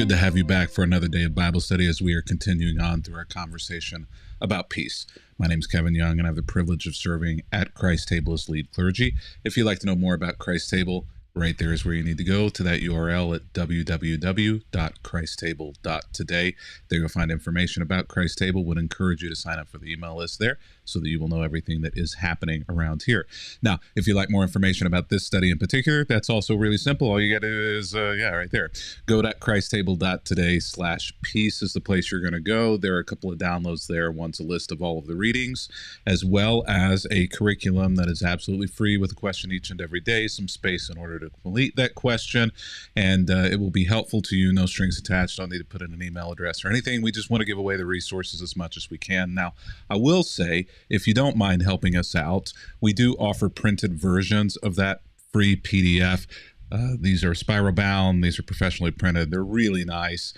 good to have you back for another day of Bible study as we are continuing on through our conversation about peace. My name is Kevin Young, and I have the privilege of serving at Christ Table as lead clergy. If you'd like to know more about Christ Table, right there is where you need to go to that URL at www.christstable.today. There you'll find information about Christ Table. Would encourage you to sign up for the email list there so that you will know everything that is happening around here. Now, if you'd like more information about this study in particular, that's also really simple. All you got to do is, right there. Go.christstable.today/peace is the place you're going to go. There are a couple of downloads there. One's a list of all of the readings, as well as a curriculum that is absolutely free with a question each and every day, some space in order to complete that question, and it will be helpful to you. No strings attached. Don't need to put in an email address or anything. We just want to give away the resources as much as we can. Now, I will say, if you don't mind helping us out, we do offer printed versions of that free PDF. These are spiral bound. These are professionally printed. They're really nice.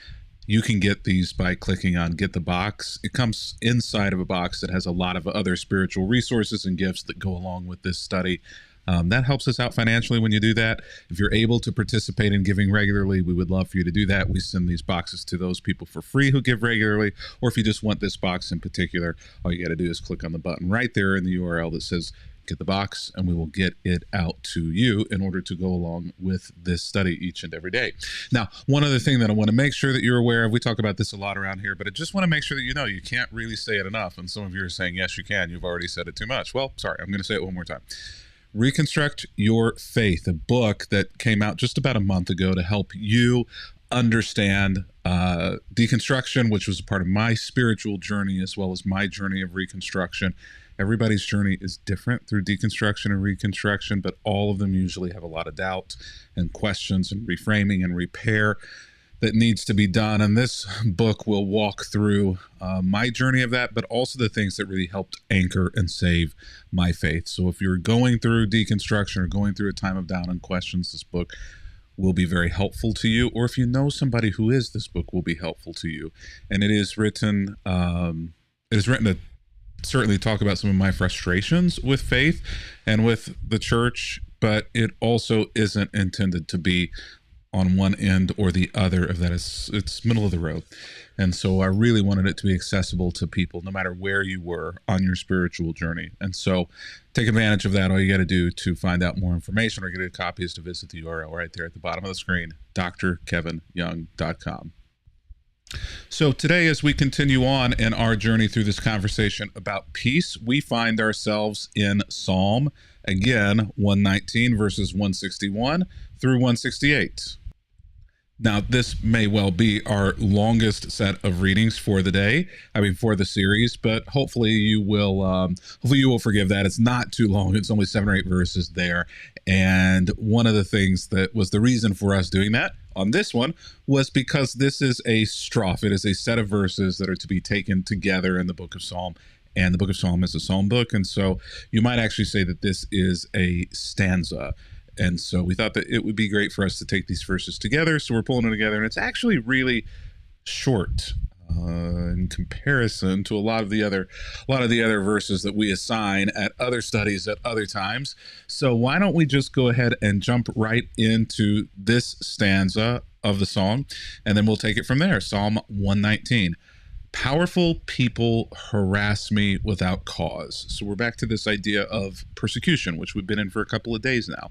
You can get these by clicking on Get the Box. It comes inside of a box that has a lot of other spiritual resources and gifts that go along with this study. That helps us out financially when you do that. If you're able to participate in giving regularly, we would love for you to do that. We send these boxes to those people for free who give regularly, or if you just want this box in particular, all you got to do is click on the button right there in the URL that says Get the Box, and we will get it out to you in order to go along with this study each and every day. Now, one other thing that I want to make sure that you're aware of, we talk about this a lot around here, but I just want to make sure that you know you can't really say it enough. And some of you are saying, yes, you can. You've already said it too much. Well, sorry, I'm going to say it one more time. Reconstruct Your Faith, a book that came out just about a month ago to help you understand deconstruction, which was a part of my spiritual journey as well as my journey of reconstruction. Everybody's journey is different through deconstruction and reconstruction, but all of them usually have a lot of doubt and questions and reframing and repair that needs to be done. And this book will walk through my journey of that, but also the things that really helped anchor and save my faith. So if you're going through deconstruction or going through a time of doubt and questions, this book will be very helpful to you. Or if you know somebody who is, this book will be helpful to you. And it is written to certainly talk about some of my frustrations with faith and with the church, but it also isn't intended to be on one end or the other of that. It's middle of the road. And so I really wanted it to be accessible to people no matter where you were on your spiritual journey. And so take advantage of that. All you got to do to find out more information or get a copy is to visit the URL right there at the bottom of the screen, drkevinyoung.com. So today, as we continue on in our journey through this conversation about peace, we find ourselves in Psalm, again, 119 verses 161 through 168. Now, this may well be our longest set of readings for the day, for the series, but hopefully you will forgive that. It's not too long. It's only 7 or 8 verses there. And one of the things that was the reason for us doing that on this one was because this is a strophe. It is a set of verses that are to be taken together in the book of Psalm. And the book of Psalm is a psalm book. And so you might actually say that this is a stanza. And so we thought that it would be great for us to take these verses together. So we're pulling it together, and it's actually really short in comparison to a lot of the other verses that we assign at other studies at other times. So why don't we just go ahead and jump right into this stanza of the song, and then we'll take it from there. Psalm 119. Powerful people harass me without cause. So we're back to this idea of persecution, which we've been in for a couple of days now.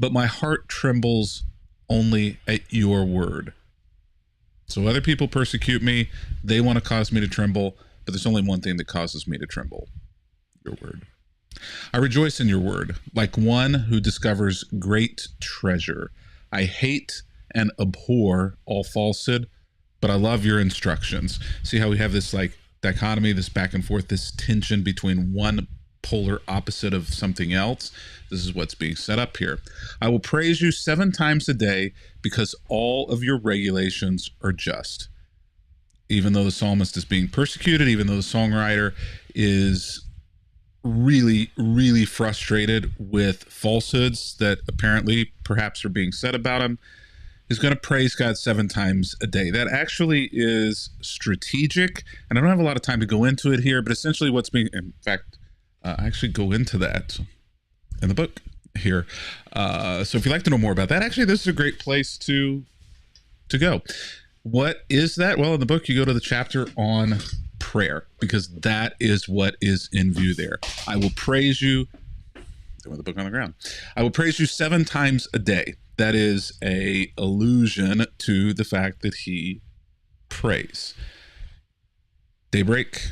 But my heart trembles only at your word. So other people persecute me. They want to cause me to tremble, but there's only one thing that causes me to tremble: your word. I rejoice in your word, like one who discovers great treasure. I hate and abhor all falsehood, but I love your instructions. See how we have this dichotomy, this back and forth, this tension between one polar opposite of something else? This is what's being set up here. I will praise you 7 times a day because all of your regulations are just. Even though the psalmist is being persecuted, even though the songwriter is really, really frustrated with falsehoods that apparently perhaps are being said about him, is going to praise God 7 times a day. That actually is strategic, and I don't have a lot of time to go into it here, but essentially what's being, in fact, I actually go into that in the book here. So if you'd like to know more about that, actually, this is a great place to go. What is that? Well, in the book, you go to the chapter on prayer, because that is what is in view there. I will praise you. With the book on the ground. I will praise you 7 times a day. That is a allusion to the fact that he prays. Daybreak,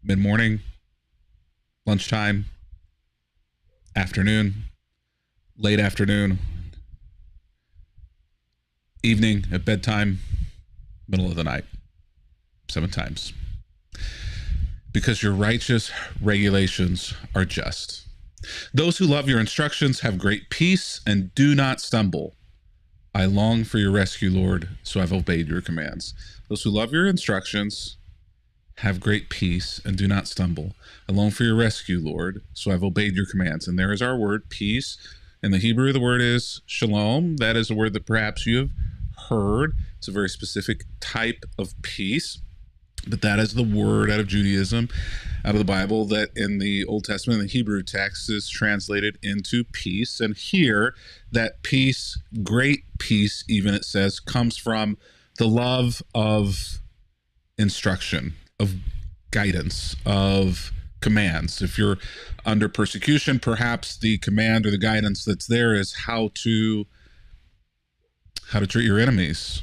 mid-morning, lunchtime, afternoon, late afternoon, evening, at bedtime, middle of the night, 7 times. Because your righteous regulations are just. Those who love your instructions have great peace and do not stumble. I long for your rescue, Lord, so I've obeyed your commands. Those who love your instructions have great peace and do not stumble. I long for your rescue, Lord, so I've obeyed your commands. And there is our word, peace. In the Hebrew, the word is shalom. That is a word that perhaps you have heard. It's a very specific type of peace. But that is the word out of Judaism, out of the Bible, that in the Old Testament, in the Hebrew text, is translated into peace. And here, that peace, great peace, even it says, comes from the love of instruction, of guidance, of commands. If you're under persecution, perhaps the command or the guidance that's there is how to treat your enemies,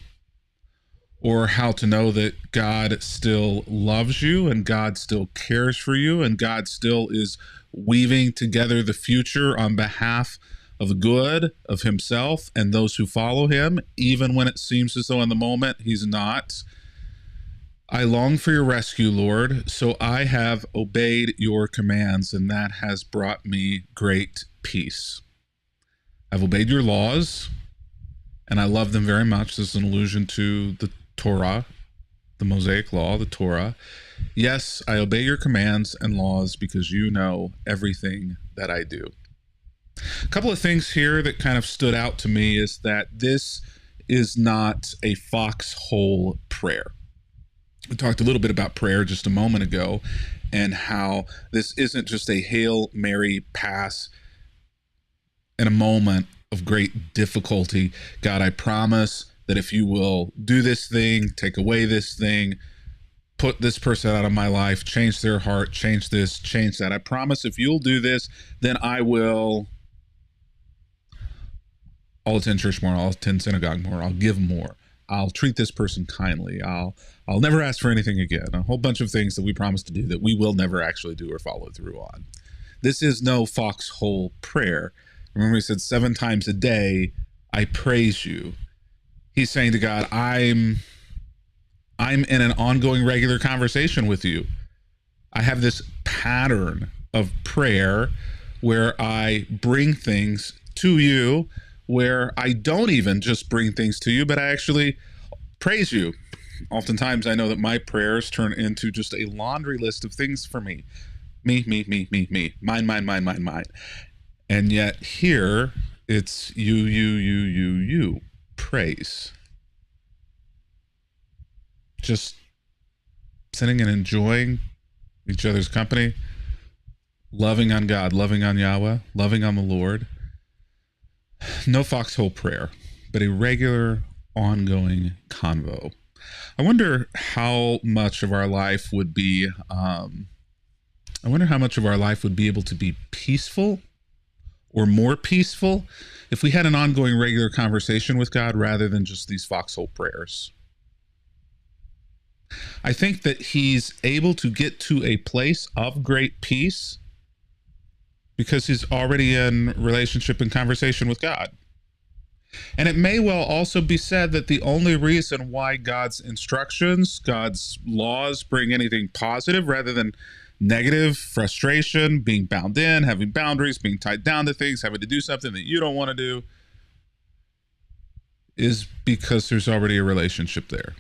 or how to know that God still loves you and God still cares for you and God still is weaving together the future on behalf of the good of himself and those who follow him, even when it seems as though in the moment he's not. I long for your rescue, Lord, so I have obeyed your commands, and that has brought me great peace. I've obeyed your laws, and I love them very much. This is an allusion to the Torah, the Mosaic law, the Torah. Yes, I obey your commands and laws because you know everything that I do. A couple of things here that kind of stood out to me is that this is not a foxhole prayer. We talked a little bit about prayer just a moment ago and how this isn't just a Hail Mary pass in a moment of great difficulty. God, I promise that if you will do this thing, take away this thing, put this person out of my life, change their heart, change this, change that. I promise if you'll do this, then I'll attend church more, I'll attend synagogue more, I'll give more, I'll treat this person kindly, I'll never ask for anything again. A whole bunch of things that we promise to do that we will never actually do or follow through on. This is no foxhole prayer. Remember, he said 7 times a day, I praise you. He's saying to God, I'm in an ongoing regular conversation with you. I have this pattern of prayer where I bring things to you, where I don't even just bring things to you, but I actually praise you. Oftentimes I know that my prayers turn into just a laundry list of things for me. Me, mine. And yet here it's you. Praise. Just sitting and enjoying each other's company, loving on God, loving on Yahweh, loving on the Lord. No foxhole prayer, but a regular, ongoing convo. I wonder how much of our life would be, able to be peaceful or more peaceful if we had an ongoing regular conversation with God rather than just these foxhole prayers. I think that he's able to get to a place of great peace because he's already in relationship and conversation with God. And it may well also be said that the only reason why God's instructions, God's laws bring anything positive rather than negative, frustration, being bound in, having boundaries, being tied down to things, having to do something that you don't want to do, is because there's already a relationship there.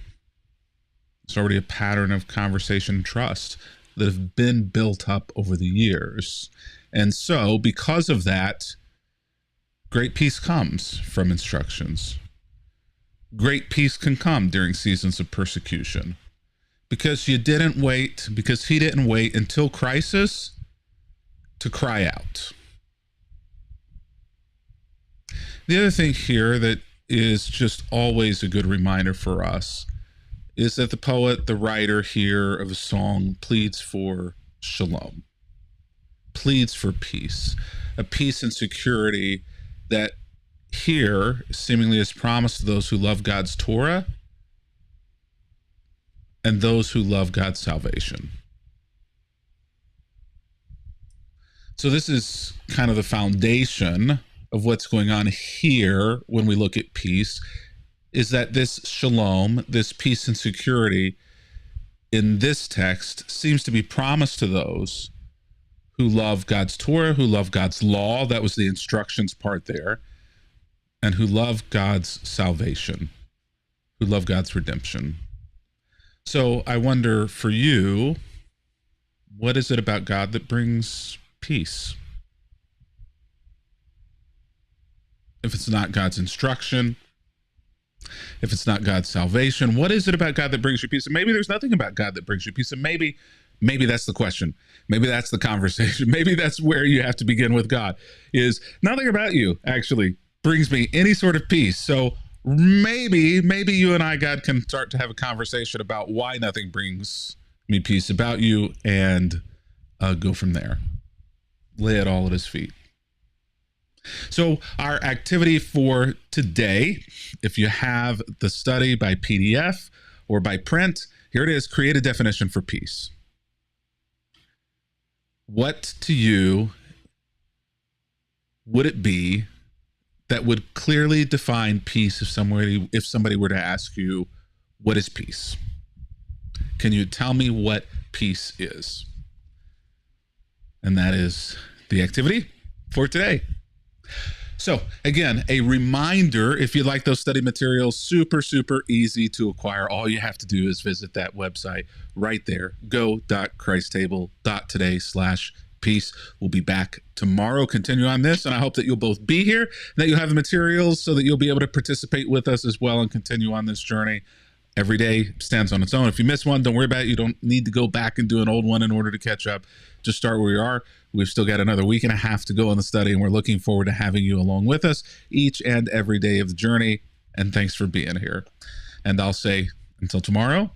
There's already a pattern of conversation and trust that have been built up over the years. And so, because of that, great peace comes from instructions. Great peace can come during seasons of persecution. Because he didn't wait until crisis to cry out. The other thing here that is just always a good reminder for us is that the poet, the writer here of a song, pleads for shalom, pleads for peace, a peace and security that here seemingly is promised to those who love God's Torah and those who love God's salvation. So this is kind of the foundation of what's going on here when we look at peace, is that this shalom, this peace and security in this text seems to be promised to those who love God's Torah, who love God's law, that was the instructions part there, and who love God's salvation, who love God's redemption. So I wonder for you, what is it about God that brings peace? If it's not God's instruction, if it's not God's salvation, what is it about God that brings you peace? And maybe there's nothing about God that brings you peace. And maybe that's the question. Maybe that's the conversation. Maybe that's where you have to begin with God, is nothing about you actually brings me any sort of peace. So maybe you and I, God, can start to have a conversation about why nothing brings me peace about you, and go from there. Lay it all at his feet. So our activity for today, if you have the study by PDF or by print, here it is: create a definition for peace. What to you would it be that would clearly define peace if somebody were to ask you, what is peace? Can you tell me what peace is? And that is the activity for today. So again, a reminder, if you like those study materials, super easy to acquire. All you have to do is visit that website right there, go.christstable.today/peace. We'll be back tomorrow, continue on this, and I hope that you'll both be here, that you'll have the materials so that you'll be able to participate with us as well and continue on this journey. Every day stands on its own. If you miss one, don't worry about it. You don't need to go back and do an old one in order to catch up. Just start where you are. We've still got another week and a half to go in the study, and we're looking forward to having you along with us each and every day of the journey. And thanks for being here. And I'll say until tomorrow,